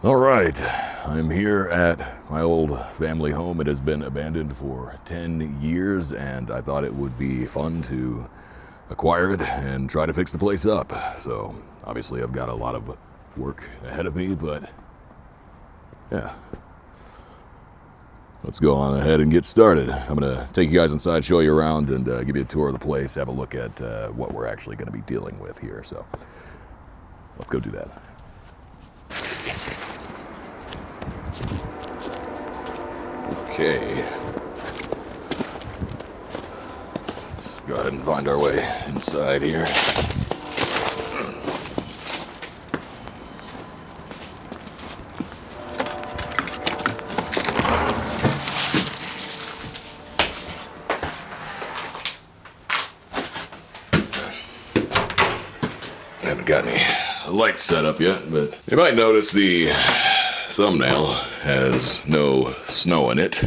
All right, I'm here at my old family home. It has been abandoned for 10 years, and I thought it would be fun to acquire it and try to fix the place up. So, obviously, I've got a lot of work ahead of me, but yeah. Let's go on ahead and get started. I'm going to take you guys inside, show you around, and give you a tour of the place, have a look at what we're actually going to be dealing with here. So, let's go do that. Okay, let's go ahead and find our way inside here. Haven't got any lights set up yet, but you might notice the thumbnail has no snow in it.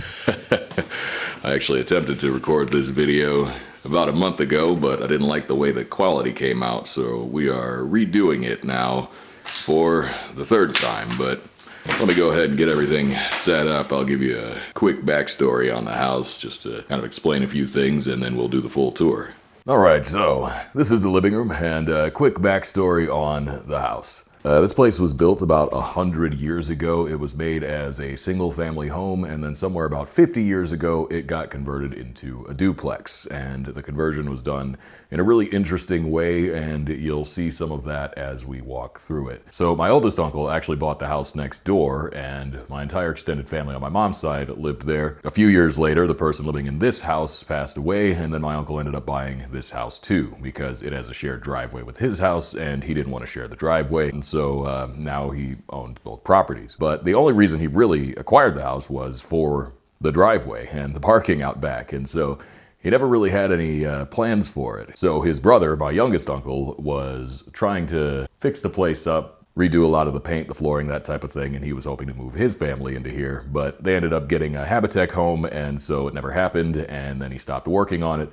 I actually attempted to record this video about a month ago, but I didn't like the way the quality came out, so we are redoing it now for the third time. But let me go ahead and get everything set up. I'll give you a quick backstory on the house just to kind of explain a few things, and then we'll do the full tour. Alright, so this is the living room, and a quick backstory on the house. This place was built about 100 years ago. It was made as a single family home, and then somewhere about 50 years ago it got converted into a duplex, and the conversion was done in a really interesting way, and you'll see some of that as we walk through it. So my oldest uncle actually bought the house next door, and my entire extended family on my mom's side lived there. A few years later, the person living in this house passed away, and then my uncle ended up buying this house too, because it has a shared driveway with his house, and he didn't want to share the driveway, and so now he owned both properties. But the only reason he really acquired the house was for the driveway and the parking out back, and so he never really had any plans for it. So his brother, my youngest uncle, was trying to fix the place up, redo a lot of the paint, the flooring, that type of thing, and he was hoping to move his family into here, but they ended up getting a Habitat home, and so it never happened, and then he stopped working on it.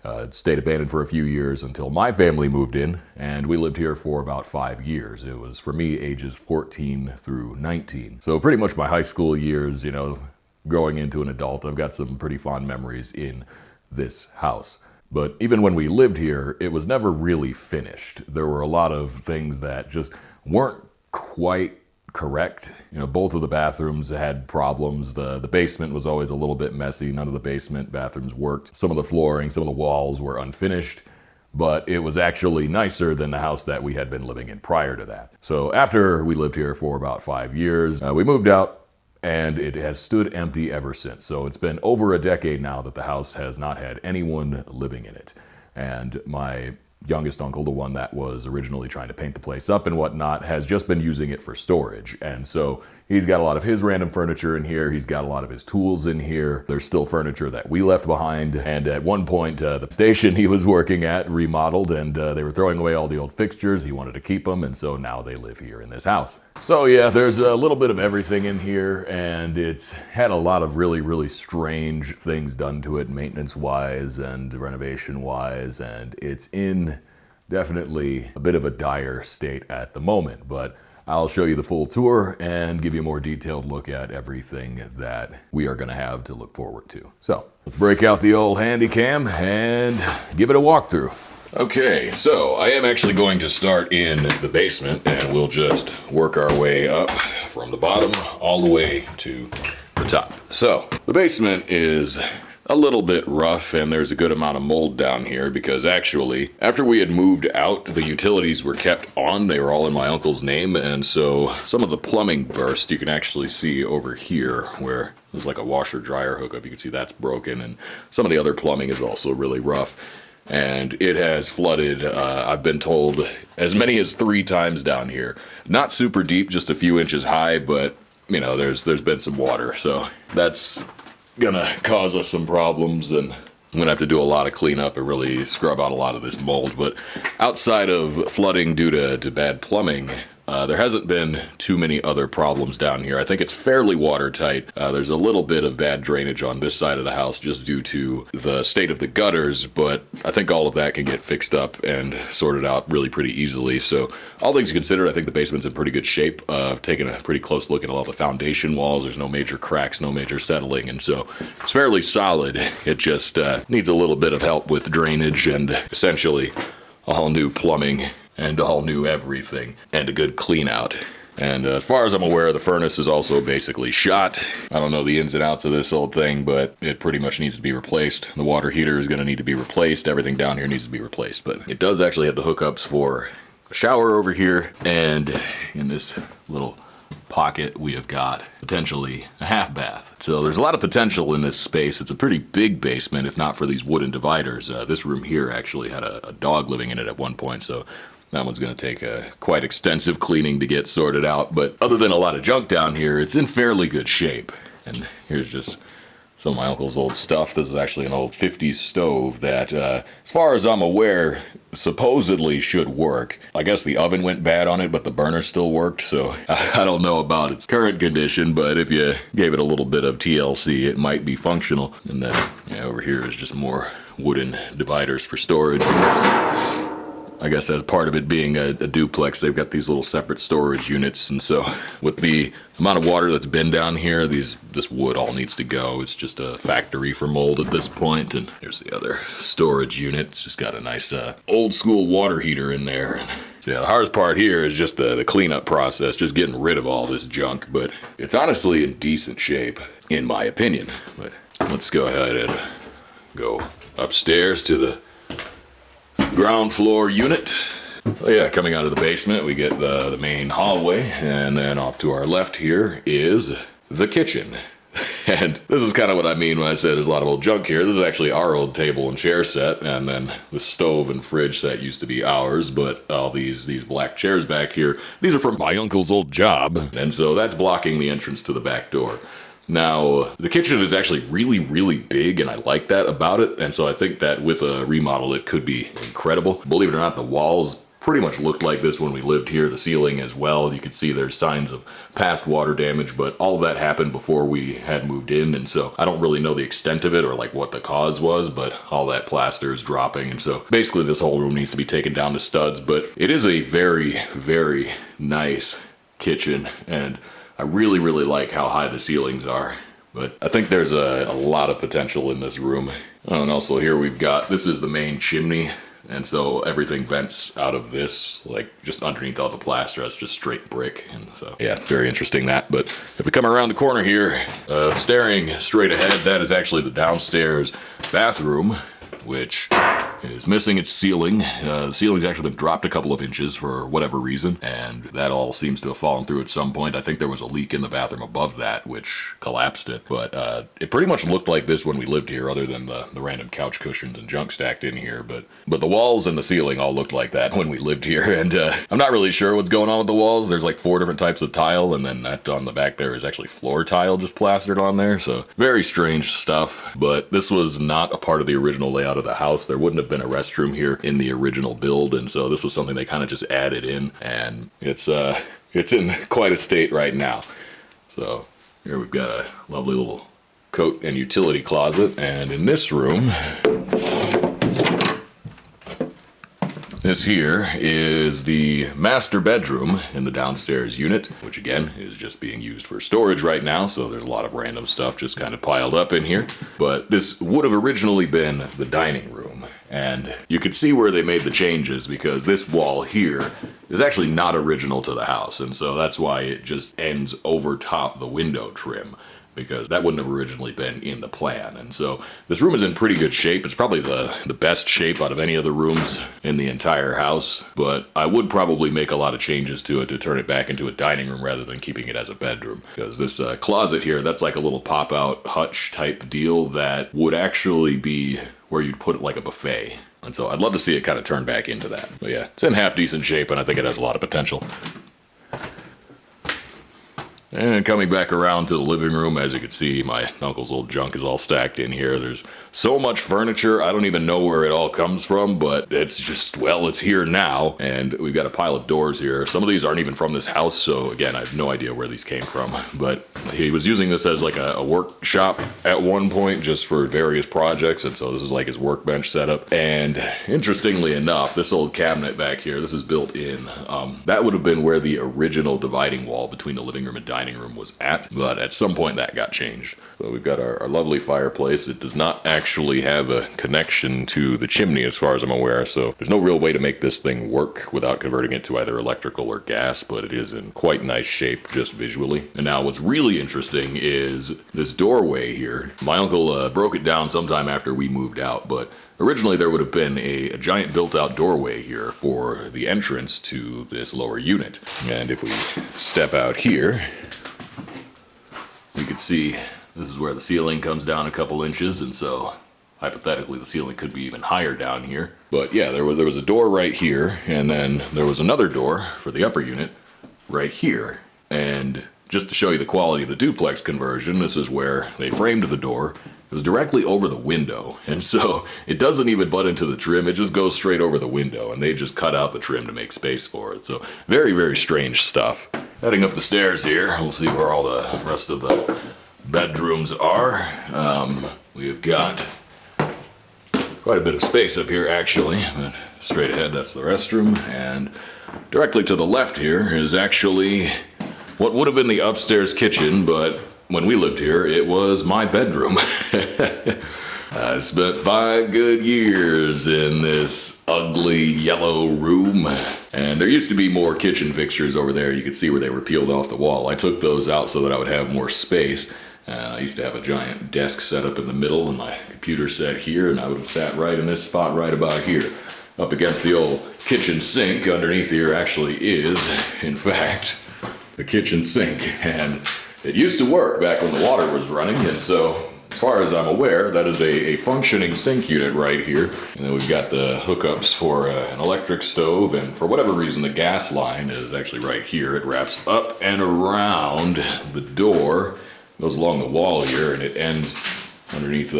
It stayed abandoned for a few years until my family moved in, and we lived here for about 5 years. It was, for me, ages 14 through 19. So pretty much my high school years, you know, growing into an adult, I've got some pretty fond memories in this house. But even when we lived here, it was never really finished. There were a lot of things that just weren't quite correct. You know, both of the bathrooms had problems. The basement was always a little bit messy. None of the basement bathrooms worked. Some of the flooring, some of the walls were unfinished, but it was actually nicer than the house that we had been living in prior to that. So after we lived here for about 5 years, we moved out, and it has stood empty ever since. So it's been over a decade now that the house has not had anyone living in it. And my youngest uncle, the one that was originally trying to paint the place up and whatnot, has just been using it for storage. And so he's got a lot of his random furniture in here. He's got a lot of his tools in here. There's still furniture that we left behind. And at one point, the station he was working at remodeled, and they were throwing away all the old fixtures. He wanted to keep them, and so now they live here in this house. So yeah, there's a little bit of everything in here, and it's had a lot of really, really strange things done to it, maintenance-wise and renovation-wise, and it's in definitely a bit of a dire state at the moment, but I'll show you the full tour and give you a more detailed look at everything that we are going to have to look forward to. So let's break out the old handy cam and give it a walkthrough. Okay, so I am actually going to start in the basement, and we'll just work our way up from the bottom all the way to the top. So the basement is a little bit rough, and there's a good amount of mold down here because actually, after we had moved out, the utilities were kept on. They were all in my uncle's name, and so some of the plumbing burst. You can actually see over here where there's like a washer dryer hookup. You can see that's broken, and some of the other plumbing is also really rough. And it has flooded, I've been told, as many as 3 times down here. Not super deep, just a few inches high, but, you know, there's been some water, so that's gonna cause us some problems, and I'm gonna have to do a lot of cleanup and really scrub out a lot of this mold. But outside of flooding due to bad plumbing, There hasn't been too many other problems down here. I think it's fairly watertight. There's a little bit of bad drainage on this side of the house just due to the state of the gutters, but I think all of that can get fixed up and sorted out really pretty easily. So all things considered, I think the basement's in pretty good shape. I've taken a pretty close look at all the foundation walls. There's no major cracks, no major settling, and so it's fairly solid. It just needs a little bit of help with drainage and essentially all new plumbing and all new everything and a good clean out. And as far as I'm aware, the furnace is also basically shot. I don't know the ins and outs of this old thing, but it pretty much needs to be replaced. The water heater is going to need to be replaced. Everything down here needs to be replaced, but it does actually have the hookups for a shower over here, and in this little pocket we have got potentially a half bath. So there's a lot of potential in this space. It's a pretty big basement if not for these wooden dividers. This room here actually had a dog living in it at one point, so that one's going to take a quite extensive cleaning to get sorted out. But other than a lot of junk down here, it's in fairly good shape. And here's just some of my uncle's old stuff. This is actually an old 50s stove that, as far as I'm aware, supposedly should work. I guess the oven went bad on it, but the burner still worked, so I don't know about its current condition, but if you gave it a little bit of TLC, it might be functional. And then over here is just more wooden dividers for storage. I guess as part of it being a duplex, they've got these little separate storage units, and so with the amount of water that's been down here, this wood all needs to go. It's just a factory for mold at this point. And here's the other storage unit. It's just got a nice old school water heater in there. So yeah, the hardest part here is just the cleanup process, just getting rid of all this junk, but it's honestly in decent shape, in my opinion. But let's go ahead and go upstairs to the ground floor unit. So yeah, coming out of the basement, we get the main hallway, and then off to our left here is the kitchen. And this is kind of what I mean when I said there's a lot of old junk here. This is actually our old table and chair set, and then the stove and fridge set used to be ours, but all these black chairs back here, these are from my uncle's old job, and so that's blocking the entrance to the back door. Now, the kitchen is actually really, really big, and I like that about it, and so I think that with a remodel it could be incredible. Believe it or not, the walls pretty much looked like this when we lived here, the ceiling as well. You can see there's signs of past water damage, but all of that happened before we had moved in, and so I don't really know the extent of it or like what the cause was, but all that plaster is dropping, and so basically this whole room needs to be taken down to studs. But it is a very, very nice kitchen, and I really, really like how high the ceilings are, but I think there's a lot of potential in this room. Oh, and also here we've got, this is the main chimney, and so everything vents out of this, like just underneath all the plaster. That's just straight brick, and so yeah, very interesting that. But if we come around the corner here, staring straight ahead, that is actually the downstairs bathroom, which is missing its ceiling. The ceiling's actually been dropped a couple of inches for whatever reason, and that all seems to have fallen through at some point. I think there was a leak in the bathroom above that, which collapsed it. But it pretty much looked like this when we lived here, other than the random couch cushions and junk stacked in here. But the walls and the ceiling all looked like that when we lived here, and I'm not really sure what's going on with the walls. There's like 4 different types of tile, and then that on the back there is actually floor tile just plastered on there. So very strange stuff, but this was not a part of the original layout of the house. There wouldn't have been a restroom here in the original build, and so this was something they kind of just added in, and it's in quite a state right now. So here we've got a lovely little coat and utility closet, and in this room, this here is the master bedroom in the downstairs unit, which again is just being used for storage right now, so there's a lot of random stuff just kind of piled up in here. But this would have originally been the dining room, and you could see where they made the changes because this wall here is actually not original to the house, and so that's why it just ends over top the window trim, because that wouldn't have originally been in the plan. And so this room is in pretty good shape. It's probably the best shape out of any of the rooms in the entire house, but I would probably make a lot of changes to it to turn it back into a dining room rather than keeping it as a bedroom. Because this closet here, that's like a little pop-out hutch type deal that would actually be where you'd put it like a buffet. And so I'd love to see it kind of turn back into that. But yeah, it's in half decent shape, and I think it has a lot of potential. And coming back around to the living room, as you can see, my uncle's old junk is all stacked in here. There's so much furniture, I don't even know where it all comes from, but it's just, well, it's here now. And we've got a pile of doors here. Some of these aren't even from this house, so again, I have no idea where these came from. But he was using this as like a workshop at one point, just for various projects, and so this is like his workbench setup. And interestingly enough, this old cabinet back here, this is built in. That would have been where the original dividing wall between the living room and dining room was at, but at some point that got changed. So we've got our lovely fireplace. It does not actually have a connection to the chimney as far as I'm aware, so there's no real way to make this thing work without converting it to either electrical or gas, but it is in quite nice shape just visually. And now what's really interesting is this doorway here. My uncle broke it down sometime after we moved out, but originally there would have been a giant built-out doorway here for the entrance to this lower unit. And if we step out here, you can see this is where the ceiling comes down a couple inches, and so hypothetically the ceiling could be even higher down here. But yeah, there was a door right here, and then there was another door for the upper unit right here. And just to show you the quality of the duplex conversion, this is where they framed the door. It was directly over the window, and so it doesn't even butt into the trim, it just goes straight over the window, and they just cut out the trim to make space for it. So very, very strange stuff. Heading up the stairs here, we'll see where all the rest of the bedrooms are. We've got quite a bit of space up here actually, but straight ahead that's the restroom, and directly to the left here is actually what would have been the upstairs kitchen, but when we lived here, it was my bedroom. I spent 5 good years in this ugly yellow room, and there used to be more kitchen fixtures over there. You could see where they were peeled off the wall. I took those out so that I would have more space. I used to have a giant desk set up in the middle and my computer set here, and I would have sat right in this spot right about here. Up against the old kitchen sink underneath here actually is, in fact, the kitchen sink. And it used to work back when the water was running, and so as far as I'm aware, that is a functioning sink unit right here. And then we've got the hookups for an electric stove, and for whatever reason the gas line is actually right here. It wraps up and around the door, goes along the wall here, and it ends underneath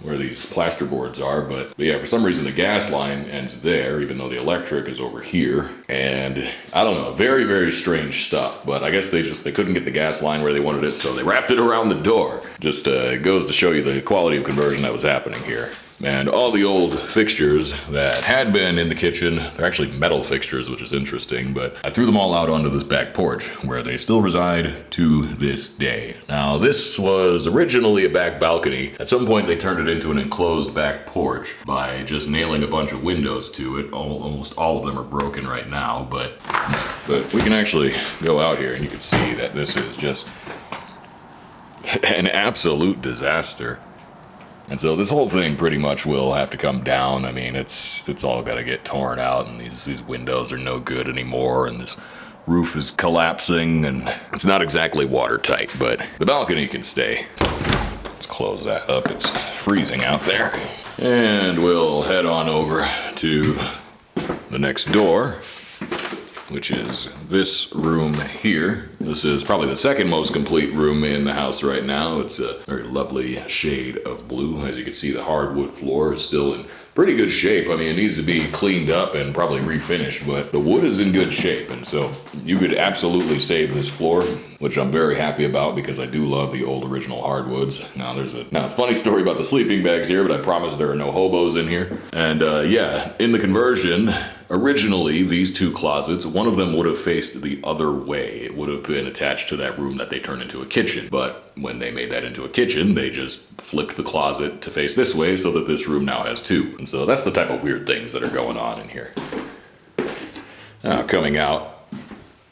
where these plaster boards are. But yeah, for some reason the gas line ends there, even though the electric is over here. And I don't know, very, very strange stuff. But I guess they couldn't get the gas line where they wanted it, so they wrapped it around the door. Just goes to show you the quality of conversion that was happening here. And all the old fixtures that had been in the kitchen, they're actually metal fixtures, which is interesting, but I threw them all out onto this back porch, where they still reside to this day. Now, this was originally a back balcony. At some point, they turned it into an enclosed back porch by just nailing a bunch of windows to it. Almost all of them are broken right now, but we can actually go out here, and you can see that this is just an absolute disaster. And so this whole thing pretty much will have to come down. I mean, it's all got to get torn out, and these windows are no good anymore, and this roof is collapsing, and it's not exactly watertight, but the balcony can stay. Let's close that up. It's freezing out there. And we'll head on over to the next door, which is this room here. This is probably the second most complete room in the house right now. It's a very lovely shade of blue. As you can see, the hardwood floor is still in pretty good shape. I mean, it needs to be cleaned up and probably refinished, but the wood is in good shape, and so you could absolutely save this floor, which I'm very happy about because I do love the old original hardwoods. Now, there's a funny story about the sleeping bags here, but I promise there are no hobos in here. And yeah, in the conversion, originally these two closets, one of them would have faced the other way. It would have been attached to that room that they turned into a kitchen, but when they made that into a kitchen, they just flipped the closet to face this way so that this room now has two. And so that's the type of weird things that are going on in here. Now, coming out,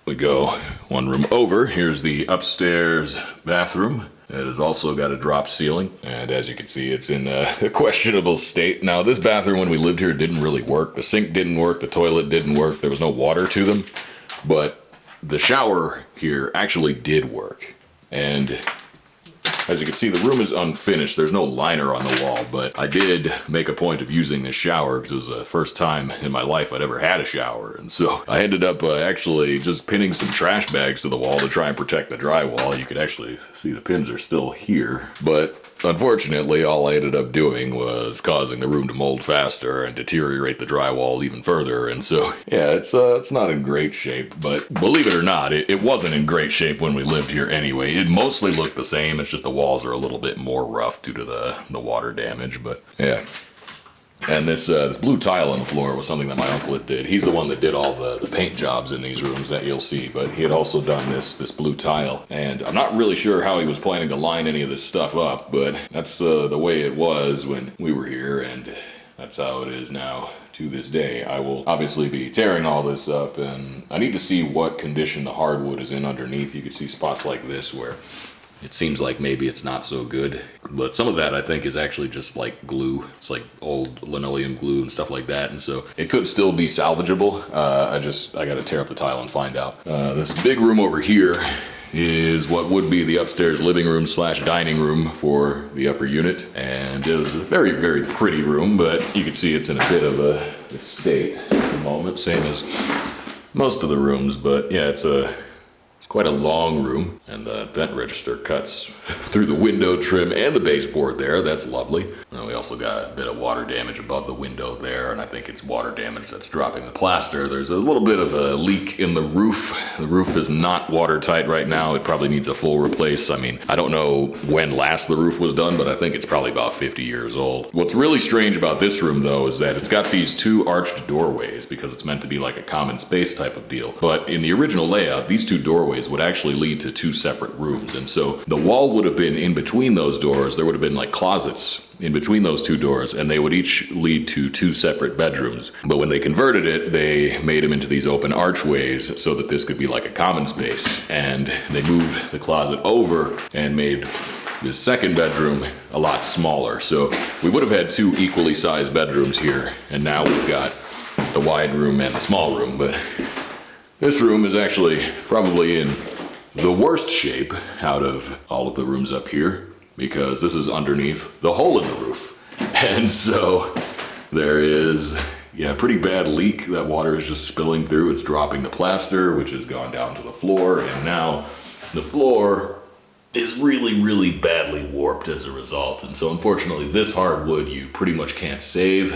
we go one room over. Here's the upstairs bathroom. It has also got a drop ceiling, and as you can see, it's in a questionable state. Now, this bathroom, when we lived here, didn't really work. The sink didn't work, the toilet didn't work, there was no water to them, but the shower here actually did work. And As you can see, the room is unfinished. There's no liner on the wall, but I did make a point of using this shower because it was the first time in my life I'd ever had a shower. And so I ended up actually just pinning some trash bags to the wall to try and protect the drywall. You could actually see the pins are still here, but unfortunately, all I ended up doing was causing the room to mold faster and deteriorate the drywall even further. And so, yeah, it's not in great shape, but believe it or not, it wasn't in great shape when we lived here anyway. It mostly looked the same. It's just the walls are a little bit more rough due to the water damage, but yeah. And this blue tile on the floor was something that my uncle did. He's the one that did all the paint jobs in these rooms that you'll see, but he had also done this blue tile. And I'm not really sure how he was planning to line any of this stuff up, but that's the way it was when we were here, and that's how it is now to this day. I will obviously be tearing all this up, and I need to see what condition the hardwood is in underneath. You can see spots like this where it seems like maybe it's not so good, but some of that I think is actually just like glue. It's like old linoleum glue and stuff like that, and so it could still be salvageable. I gotta tear up the tile and find out. This big room over here is what would be the upstairs living room / dining room for the upper unit, and it was a very, very pretty room, but you can see it's in a bit of a state at the moment, same as most of the rooms. But yeah, it's quite a long room, and the vent register cuts through the window trim and the baseboard there. That's lovely. And we also got a bit of water damage above the window there, and I think it's water damage that's dropping the plaster. There's a little bit of a leak in the roof. The roof is not watertight right now. It probably needs a full replace. I mean, I don't know when last the roof was done, but I think it's probably about 50 years old. What's really strange about this room, though, is that it's got these two arched doorways because it's meant to be like a common space type of deal. But in the original layout, these two doorways would actually lead to two separate rooms, and so the wall would have been in between those doors. There would have been like closets in between those two doors, and they would each lead to two separate bedrooms. But when they converted it, they made them into these open archways so that this could be like a common space, and they moved the closet over and made this second bedroom a lot smaller. So we would have had two equally sized bedrooms here, and now we've got the wide room and the small room. But this room is actually probably in the worst shape out of all of the rooms up here, because this is underneath the hole in the roof. And so there is, yeah, a pretty bad leak. That water is just spilling through. It's dropping the plaster, which has gone down to the floor, and now the floor is really, really badly warped as a result. And so unfortunately, this hardwood you pretty much can't save.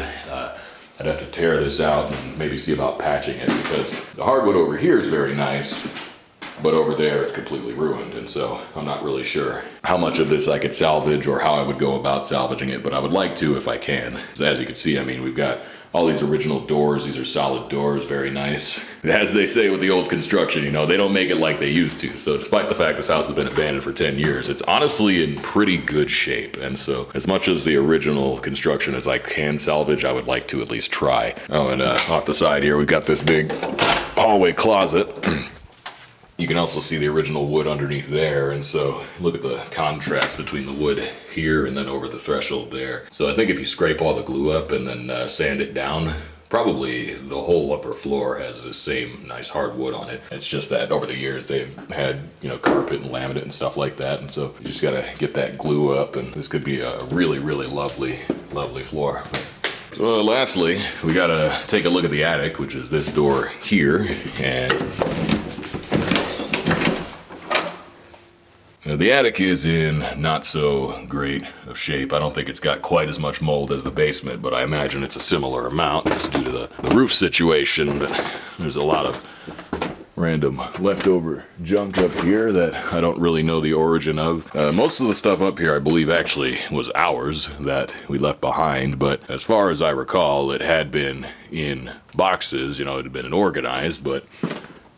I'd have to tear this out and maybe see about patching it, because the hardwood over here is very nice, but over there it's completely ruined. And so I'm not really sure how much of this I could salvage or how I would go about salvaging it, but I would like to if I can. As you can see, I mean, we've got all these original doors. These are solid doors, very nice. As they say with the old construction, you know, they don't make it like they used to. So despite the fact this house has been abandoned for 10 years, it's honestly in pretty good shape. And so as much as the original construction as I can salvage, I would like to at least try. Oh, and off the side here, we've got this big hallway closet. You can also see the original wood underneath there, and so look at the contrast between the wood here and then over the threshold there. So I think if you scrape all the glue up and then sand it down, probably the whole upper floor has the same nice hardwood on it. It's just that over the years they've had, you know, carpet and laminate and stuff like that, and so you just gotta get that glue up, and this could be a really, really lovely, lovely floor. So lastly, we gotta take a look at the attic, which is this door here, and the attic is in not so great of shape. I don't think it's got quite as much mold as the basement, but I imagine it's a similar amount just due to the roof situation. But there's a lot of random leftover junk up here that I don't really know the origin of. Most of the stuff up here I believe actually was ours that we left behind, but as far as I recall, it had been in boxes. You know, it had been organized, but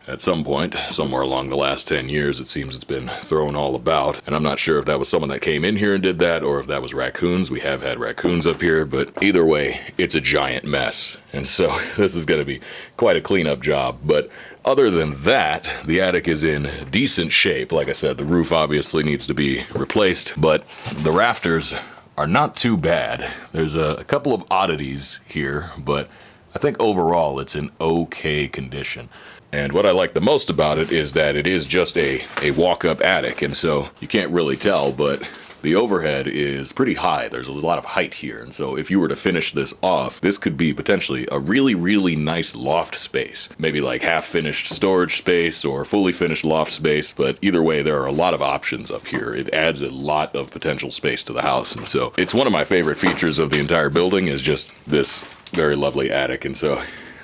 at some point, somewhere along the last 10 years, it seems it's been thrown all about. And I'm not sure if that was someone that came in here and did that, or if that was raccoons. We have had raccoons up here, but either way, it's a giant mess. And so this is going to be quite a cleanup job. But other than that, the attic is in decent shape. Like I said, the roof obviously needs to be replaced, but the rafters are not too bad. There's a couple of oddities here, but I think overall it's in okay condition. And what I like the most about it is that it is just a walk-up attic, and so you can't really tell, but the overhead is pretty high. There's a lot of height here, and so if you were to finish this off, this could be potentially a really, really nice loft space. Maybe like half-finished storage space or fully finished loft space, but either way, there are a lot of options up here. It adds a lot of potential space to the house, and so it's one of my favorite features of the entire building is just this very lovely attic, and so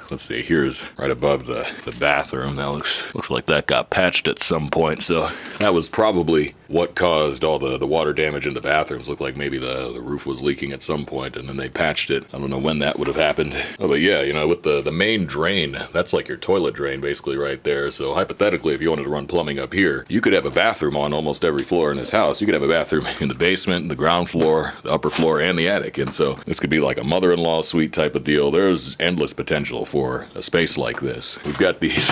let's see, here's right above the bathroom. That looks like that got patched at some point, so that was probably what caused all the water damage in the bathrooms. Looked like maybe the roof was leaking at some point, and then they patched it. I don't know when that would have happened. Oh, but yeah, you know, with the main drain, that's like your toilet drain basically right there. So hypothetically, if you wanted to run plumbing up here, you could have a bathroom on almost every floor in this house. You could have a bathroom in the basement, the ground floor, the upper floor, and the attic. And so this could be like a mother-in-law suite type of deal. There's endless potential for a space like this. We've got these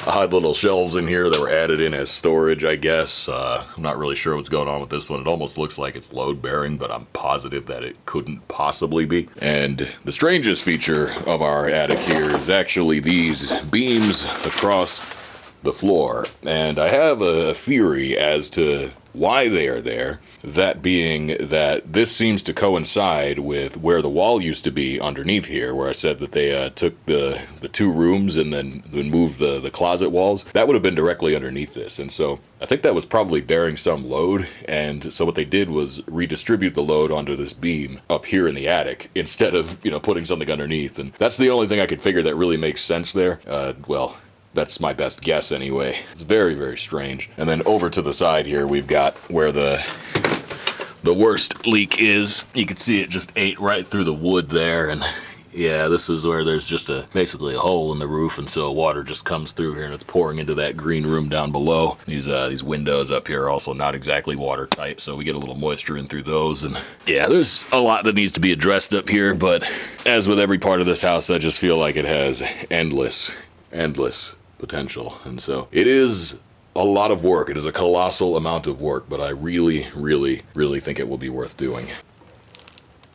odd little shelves in here that were added in as storage, I guess. I'm not really sure what's going on with this one. It almost looks like it's load bearing, but I'm positive that it couldn't possibly be. And the strangest feature of our attic here is actually these beams across the floor. And I have a theory as to why they are there. That being that this seems to coincide with where the wall used to be underneath here, where I said that they took the two rooms and then moved the closet walls. That would have been directly underneath this, and so I think that was probably bearing some load, and so what they did was redistribute the load onto this beam up here in the attic instead of, you know, putting something underneath. And that's the only thing I could figure that really makes sense there. Well, that's my best guess anyway. It's very, very strange. And then over to the side here, we've got where the worst leak is. You can see it just ate right through the wood there, and yeah, this is where there's just basically a hole in the roof, and so water just comes through here and it's pouring into that green room down below. These windows up here are also not exactly watertight, so we get a little moisture in through those. And yeah, there's a lot that needs to be addressed up here, but as with every part of this house, I just feel like it has endless potential. And so it is a lot of work. It is a colossal amount of work, but I really, really, really think it will be worth doing.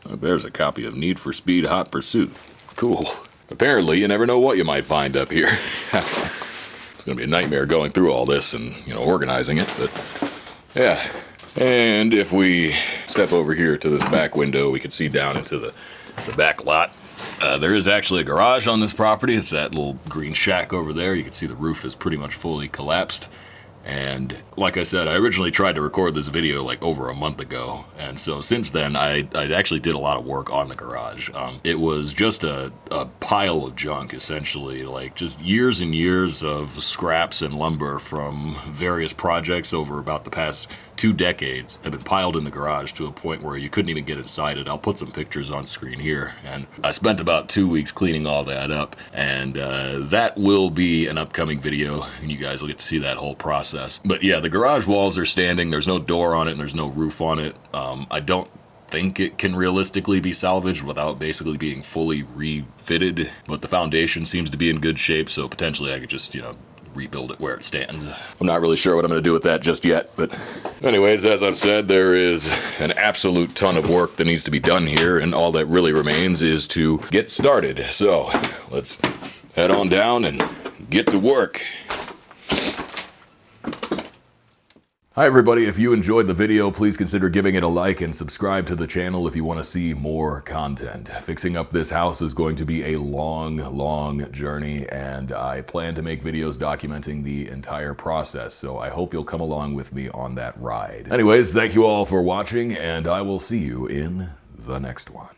There's a copy of Need for Speed Hot Pursuit. Cool. Apparently, you never know what you might find up here. It's gonna be a nightmare going through all this and, you know, organizing it, but yeah. And if we step over here to this back window, we can see down into the back lot. There is actually a garage on this property. It's that little green shack over there. You can see the roof is pretty much fully collapsed. And like I said, I originally tried to record this video like over a month ago, and so since then I actually did a lot of work on the garage. It was just a pile of junk, essentially, like just years and years of scraps and lumber from various projects over about the past 2 decades have been piled in the garage to a point where you couldn't even get inside it. I'll put some pictures on screen here, and I spent about 2 weeks cleaning all that up, and that will be an upcoming video, and you guys will get to see that whole process. But yeah, the garage walls are standing. There's no door on it and there's no roof on it. I don't think it can realistically be salvaged without basically being fully refitted, but the foundation seems to be in good shape, so potentially I could just, you know, rebuild it where it stands. I'm not really sure what I'm going to do with that just yet, but anyways, as I've said, there is an absolute ton of work that needs to be done here, and all that really remains is to get started. So let's head on down and get to work. Hi everybody, if you enjoyed the video, please consider giving it a like and subscribe to the channel if you want to see more content. Fixing up this house is going to be a long journey, and I plan to make videos documenting the entire process, so I hope you'll come along with me on that ride. Anyways, thank you all for watching, and I will see you in the next one.